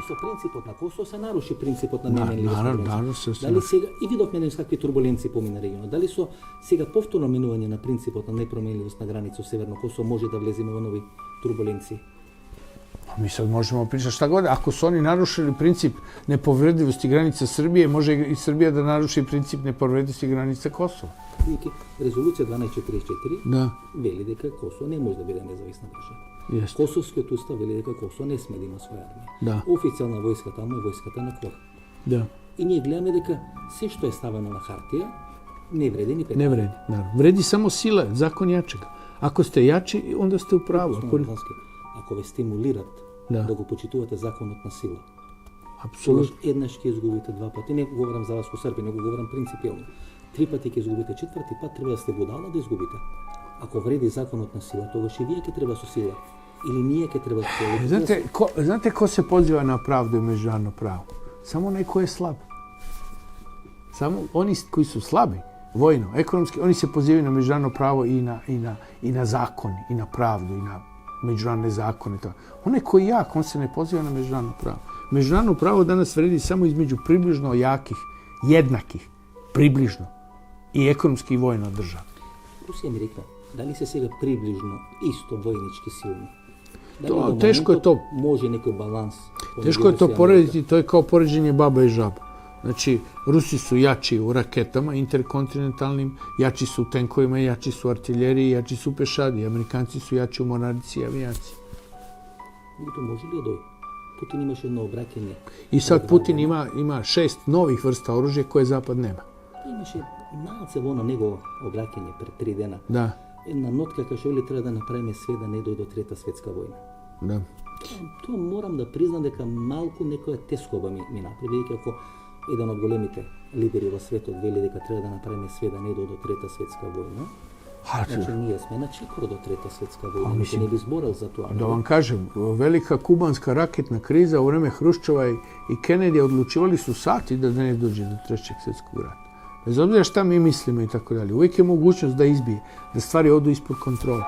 Со принципот на Косово се наруши принципот на неминливост на граница. Наravno. Сега и видовме на какви турбуленции помина регионот. Дали со сега повторно минување на принципот на непроменливост на граница Северно Косово може да влеземе во нови турбуленции? Mi sad možemo pričati šta god. Ako su oni narušili princip nepovredivosti granica Srbije, može i Srbija da naruši princip nepovredivosti granica Kosova. Резолуција 1244 Da. вели дека Косово не може да биде независна држава. Jeste. Косовскиот устав вели дека Косово не сме да има своја армија. Да. Официјална војска таму е војската на КФОР. Da. И ние гледаме дека се што е ставено на хартија не вреди ни пет. Ne vredi, naravno. Vredi samo sila, zakon jačega. Ako ste jači, onda ste u pravu. Ако ве стимулират да го почитувате законот на сила, Apsolutno. еднаш ќе изгубите два пати. Не говорам за вас ко Срби, не го говорам принципијално. Три пати ќе изгубите, четврти пат треба да сте будала да изгубите. Ако вреди законот на сила, тогаш и вие ќе треба со сила. Или ние ќе треба со сила. Znate ko se poziva na pravdu i međunarodno pravo? Samo onaj ko je slab. Samo oni koji su slabi, vojno, ekonomski, oni se pozivaju na međunarodno pravo i na zakon, i na pravdu, i na međunarodne zakone. Onaj koji je jak, on se ne poziva na međunarodno pravo. Međunarodno pravo danas vredi samo između približno jakih, jednakih, približno, i ekonomski i vojno država. Русија ми рекла, дали се сега приближно исто војнички силни? To, teško je to. Može neki balans. Teško je to porediti, to je kao poređenje baba i žaba. Znači, Rusi su jači u raketama interkontinentalnim, jači su u tenkovima, jači su u artiljeriji, jači su u pešadi. Amerikanci su jači u mornarici i avijaci. To može li da dođe? Putin imaše jedno obraćanje. I sad Putin ima 6 novih vrsta oružja koje Zapad nema. Имаше малце во оно негово обраќање пред 3 дена. Da, Една нотка кај што треба да направиме све да не дојде до трета светска војна. da. Тоа морам да признам дека малку некоја тескоба ми направи, дека ако еден од големите лидери во светот вели дека треба да направиме све да не дојде до трета светска војна, значи ние сме на чекор до трета светска војна, никој не би зборел за тоа. Da vam kažem, velika kubanska raketna kriza u vreme Hruščova i Kennedy odlučivali su sati da ne dođe do trećeg svjetskog rata. Bez obzira šta mi mislimo i tako dalje. Uvijek je mogućnost da izbije, da stvari odu ispod kontrole.